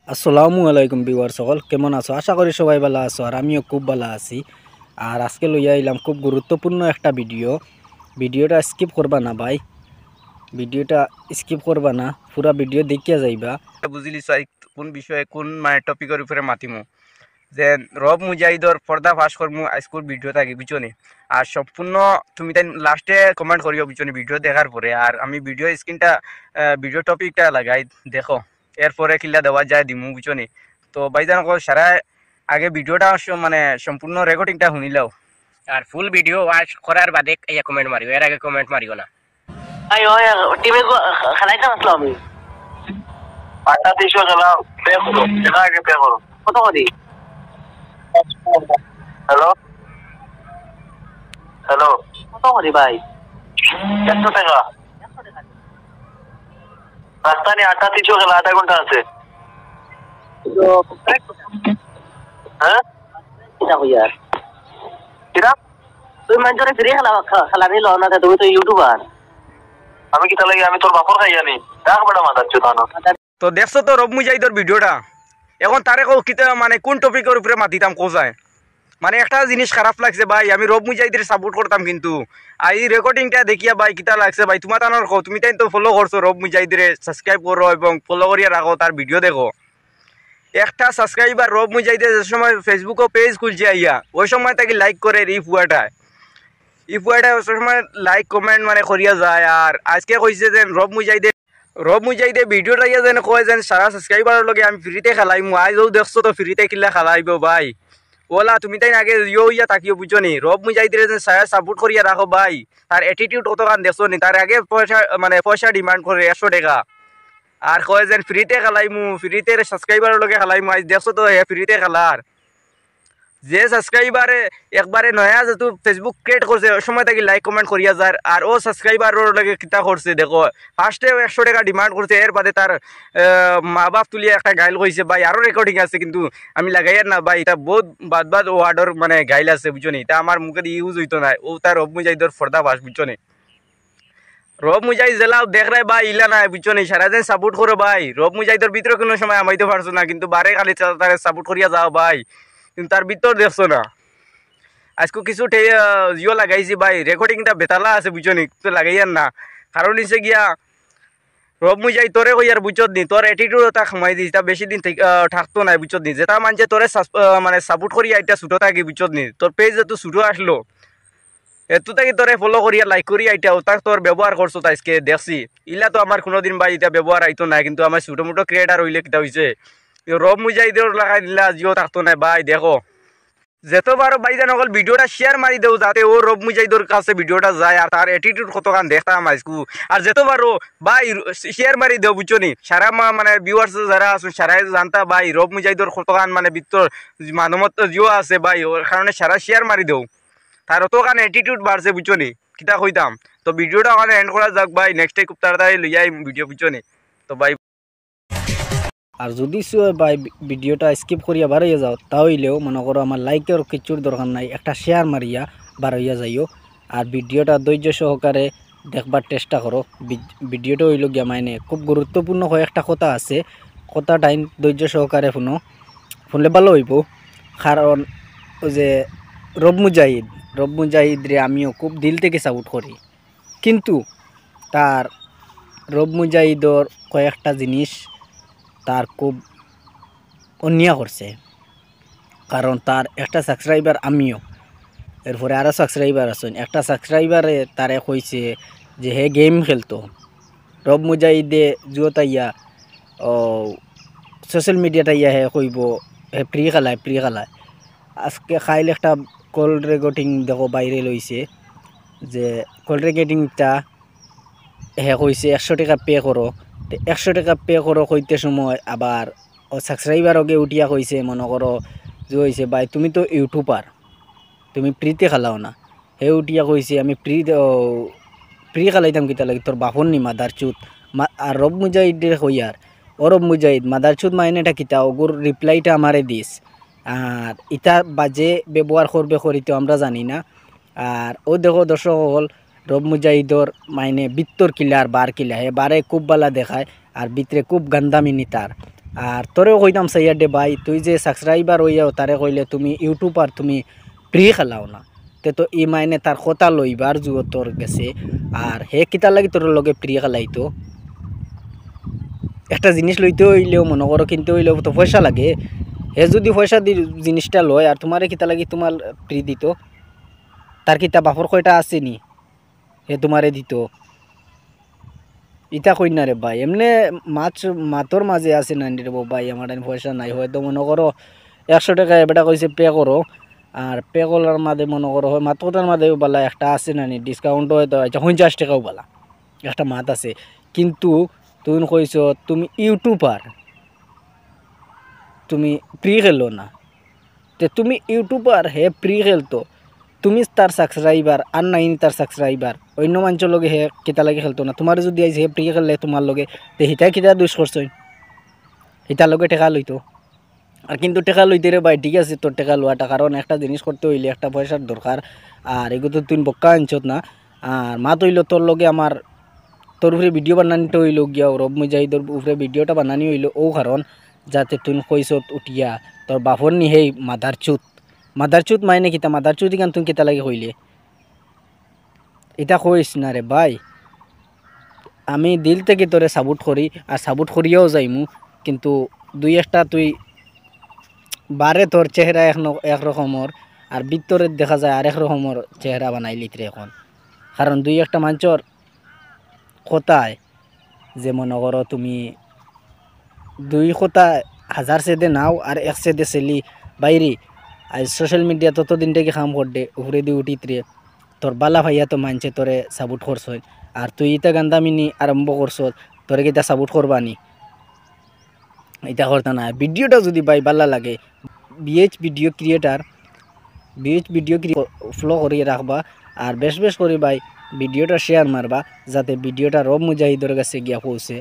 আসসালামু আলাইকুম ভিউয়ার সকল, কেমন আছো? আশা করি সবাই ভালো আছো আর আমিও খুব ভালো আছি। আর আজকে লইয়া এলাম খুব গুরুত্বপূর্ণ একটা ভিডিওটা স্কিপ করবা না ভাই, ভিডিওটা স্কিপ করবা না, পুরা ভিডিও দেখিয়া যাইবা। বুঝলি চাই কোন বিষয়ে কোন মানে টপিকের উপরে মাতিমু যে রব মুজাহিদর পর্দা ফাঁস করমু আজকের ভিডিও থাকি বুঝনি। আর সম্পূর্ণ তুমি তাই লাস্টে কমেন্ট করিও বুঝনি ভিডিও দেখার পরে। আর আমি ভিডিও স্ক্রিনটা ভিডিও টপিকটা লাগাই দেখো, এরপরে কিল্লা দেওয়া যায় দিমু বুঝনি। তো ভাইজান সারা আগে ভিডিওটা মানে সম্পূর্ণ রেকর্ডিংটা শুনিলাও, আর ফুল ভিডিও ওয়াচ করার বাদে ইয়া কমেন্ট মারিও, এর আগে কমেন্ট মারিও না। টিমে খেলাইতে আসলো আমি 300 খেলা পে করো, এটা আগে পে করো। কত করি? হ্যালো হ্যালো, কত করি ভাই? 100 টাকা। রাস্তা নিয়ে 300 খেলা, আধা ঘন্টা আছে। হ্যাঁ কিটা কই আর কিটা তুই মানে ফ্রি খেলা নিল না, তুমি তো ইউটিউবার। আমি কি তাহলে আমি তোর বাপর খাই জানি দেখ বেটা মাথাচ্ছ তানো। তো দেখছো তো রব মুজাহিদর ভিডিওটা, এখন তারে কিতা মানে কোন টপিকের উপরে মাতিতাম কোথায়। মানে একটা জিনিস খারাপ লাগছে ভাই, আমি রব মুজাহিদের সাপোর্ট করতাম কিন্তু এই রেকর্ডিংটা দেখিয়া ভাই কিতা লাগছে ভাই। তোমার তানোর কো তুমি তাই তো ফলো করছো রব মুজাহিদের, সাবস্ক্রাইব করো এবং ফলো করিয়া রাখো, তার ভিডিও দেখো। একটা সাবস্ক্রাইবার রব মুজাহিদের যে সময় ফেসবুকও পেজ খুলছে আইয়া, ওই সময় তাকে লাইক করে এই ফুয়াটা ওই সময় লাইক কমেন্ট মানে করিয়া যায়। আর আজকে কইছে যে রব মুজাহিদে ভিডিওটা ইয়া যেন কয় যেন সারা সাবস্ক্রাইবারের লগে আমি ফ্রিতে খেলাইমু। আজও দেখছো তো ফ্রিতে কিলা খেলাইব ভাই। ওলা তুমি তাই আগে ইয়া তাকিও বুঝো নি, রব মুজাহিদের সারা সাপোর্ট করিয়া রাখো ভাই। তার অ্যাটিটিউড কতখান দেখছো নি, তার আগে পয়সা ডিমান্ড করে 100 টাকা, আর কয় যেন ফ্রিতে খেলাইমু, ফ্রিতে সাবস্ক্রাইবারের লগে খেলাইমু। আজ দেখছো তো ফ্রিতে খেলার যে সাবস্ক্রাইবারে একবারে নয়া যেহেতু ফেসবুক ক্রিয়েট করছে ওই সময় তাকে লাইক কমেন্ট করিয়া যায়। আর ও সাবস্ক্রাইবারের লাগে কিতা করছে দেখো, ফার্স্টে 100 টাকা ডিমান্ড করছে, এর বাদে তার মা বাপ তুলিয়া একটা গাইল কইছে ভাই। আরও রেকর্ডিং আছে কিন্তু আমি লাগাইয়ার না ভাই, এটা বহুত বাদ ওয়ার্ডর মানে গাইল আছে বুঝছো নি, তা আমার মুখে ইউজ হইতো না। ও তার রব মুজাহিদর ফর্দা বাস বুঝছো নি। রব মুজাহিদ জেলাও দেখ রে ভাই ইলা নাই বুঝছো নি, সারাদিন সাপোর্ট করো ভাই। রব মুজাহিদর ভিতরে কোনো সময় আমাইতে পারছো না, কিন্তু বারে খালি তারে সাপোর্ট করিয়া যাও ভাই, কিন্তু তার ভিতর দেখছো না। আজকে কিছু জিও লাগাইছি ভাই, রেকর্ডিংটা বেতালা আছে বুঝছো নি, তো লাগাইয়ার না। কারণ হিসে গিয়া রব মুজাহিদ তোরে কই আর বুঝছত নি, তোর অ্যাটিটিউড তা খামাই দিস, তা বেশি দিন থাকতো না বুঝছত নি। যেটা মানছে তোরে মানে সাপোর্ট করিয়া এটা ছুটো থাকি বুঝছত নি, তোর পেজ যেহেতু ছুটো আসলো এত তাকে তোরে ফলো করিয়া লাইক করিয়া এটা তাক তোর ব্যবহার করছো আজকে দেখছি। ইলা তো আমার কোনোদিন ভাই এটা ব্যবহার আইতো না, কিন্তু আমার ছোটো মোটো ক্রিয়েটার হইলে কিটা হয়েছে রব মুজাহিদের লাগাই দিলা জিও থাকতো না ভাই। দেখো যেতবার ভাইজান অকল ভিডিওটা শেয়ার মারি দেও যাতে ও রব মুজাহিদর কাছে ভিডিওটা যায়, আর তার অ্যাটিটিউড কতখান দেখতাম আজকু। আর যেতবারও ভাই শেয়ার মারি দেও বুঝছো নি, সারা মানে ভিউয়ার্স যারা আছো সারাই জানতা ভাই রব মুজাহিদর কতখান মানে ভিতর মানবত জিও আছে ভাই, ওর কারণে সারা শেয়ার মারি দেও, তার অতখান অ্যাটিটিউড বাড়ছে বুঝছো নি, কিতা কইতাম। তো ভিডিওটা ওখানে এন্ড করা যাক ভাই, নেক্সট টাইম খুব তাড়াতাড়ি লইয়া ভিডিও বুঝছো নি। তো ভাই আর যদি ভাই ভিডিওটা স্কিপ করিয়া বাড়াইয়া যাও, তাহলেও মনে করো আমার লাইকের কিছুর দরকার নাই, একটা শেয়ার মারিয়া বাড়াইয়া যাইও। আর ভিডিওটা ধৈর্য সহকারে দেখবার চেষ্টা করো। ভিডিওটা হইল গিয়া মানে খুব গুরুত্বপূর্ণ কয়েকটা কথা আছে, কথা টাইম ধৈর্য সহকারে শুনলে ভালো হইব। কারণ ওই যে রব মুজাহিদ রে আমিও খুব দিল থেকে সাপোর্ট করি, কিন্তু তার রব মুজাহিদর কয়েকটা জিনিস তার খুব অন্যায় করছে। কারণ তার একটা সাবস্ক্রাইবার আমিও, এরপরে আরও সাবস্ক্রাইবার আছেন, একটা সাবস্ক্রাইবারে তারে কইছে যে হে গেম খেলতো। রব মুজাহিদে জুয়তাইয়া ও সোশ্যাল মিডিয়াটাইয়া হে কইব হে ফ্রি খেলায়। আজকে খাইলে একটা কল রেকর্ডিং দেখো বাইরে লইছে, যে কল রেকর্ডিংটা হে কইছে 100 টাকা পে করো। 100 টাকা পে করো কইতে সময় আবার ও সাবস্ক্রাইবার ওকে উঠিয়া কইছে, মনে করো যে হয়েছে ভাই তুমি তো ইউটিউবার, তুমি ফ্রিতে খেলাও না। হে উঠিয়া কইছে আমি ফ্রি খেলাইতাম কিতা লাগে, তোর বাপন নি মাদার চুত। আর রব মুজাহিদে কইয়ার ও রব মুজাহিদ মাদার চুত মাইনেটা কিতা, ওগুর রিপ্লাইটা আমারে দিস। আর ইটা বাজে ব্যবহার করবে করিতে আমরা জানি না। আর ও দেখো দর্শক হল রব মুজাহিদর মাইনে বিত্তর কিলা আর বার কিলা, হে বারে খুব বালা দেখায় আর ভিতরে খুব গান্দামিনি তার। আর তোরেও কইতাম সাইয়া দে ভাই তুই যে সাবস্ক্রাইবার হইয়াও তারে কইলে তুমি ইউটিউবার তুমি ফ্রি খেলাও না তে তো ই মাইনে তার কথা লইবার জুও তোর গেছে আর হে কিতা লাগি তোর লগে ফ্রি খেলাইতো একটা জিনিস লইতে হইলেও মনে করো কিনতে হইলেও তো পয়সা লাগে হে যদি পয়সা দি জিনিসটা লয় আর তোমারে কিতা লাগি তোমার ফ্রি দিত তার কিতা বাপর কয়টা আসেনি হে তোমারে দিত ইটা কই না রে ভাই এমনি মাতর মাঝে আছে না রে ভাই আমার পয়সা নাই হয়তো মনে করো 100 টাকা এবারটা কইছে পে করো আর পে করার মাঝে মনে করো হয় মাতটার মাঝে বলা একটা আছে না নি ডিসকাউন্ট হয়তো আচ্ছা 50 টাকাও বলা একটা মাত আছে কিন্তু তুমি কইছো তুমি ইউটিউবার তুমি প্রি খেলো না তে তুমি ইউটিউবার হে প্রি খেলতো তুমি তার সাবস্ক্রাইবার আর নাই তার সাবস্ক্রাইবার অন্য মানুষের লগে হে কিতা লাগে খেলতো না তোমার যদি আইসে হে প্রি খেললে তোমার লগে তে হিতা কিতা দুষ করছই হিতার লগে টেকা লইতো আর কিন্তু টেকা লইতে রে ভাই ঠিক আছে তোর টেকা লওয়াটা কারণ একটা জিনিস করতে হইলে একটা পয়সার দরকার আর এগুলো তো তুই বক্কা আনছত না আর মা তৈল তোর লগে আমার তোর উপরে ভিডিও বানানিতে হইল গিয়া রব মুজাহিদর উপরে ভিডিওটা বানানি হইল ও কারণ যাতে তুই কইছত উঠিয়া তোর বাপর নি হেই মাদারচুত মাইনে কিতা মাদারচুত ইখান তুই কিতা লাগে কইলে এটা কইস না রে ভাই আমি দিল থেকে তোরে সাপোর্ট করি আর সাপোর্ট করিয়াও যাইমু কিন্তু দুই একটা তুই বারে তোর চেহারা একরকমর আর ভিতরে দেখা যায় আরেক রকমর চেহারা বানাইলি রে এখন কারণ দুই একটা মানুষের কথায় যে মনে করো তুমি দুই কথা হাজার সেদে নাও আর এক সেদে সেলি বাইরে আর সোশ্যাল মিডিয়া ততদিন থেকে কাম করতে উপরে দিয়ে উঠিত্রে তোর বালা ভাইয়া তো মানছে তোরে সাপোর্ট করছ আর তুই ইটা গান্দামিনি আরম্ভ করছ তোরে কিটা সাপোর্ট করবানি এটা করতে না ভিডিওটা যদি ভাই বালা লাগে বিএচ ভিডিও ফলো করিয়ে রাখবা আর বেশ করে ভাই ভিডিওটা শেয়ার মারবা যাতে ভিডিওটা রব মুজাহিদর কাছে গিয়া পৌঁছে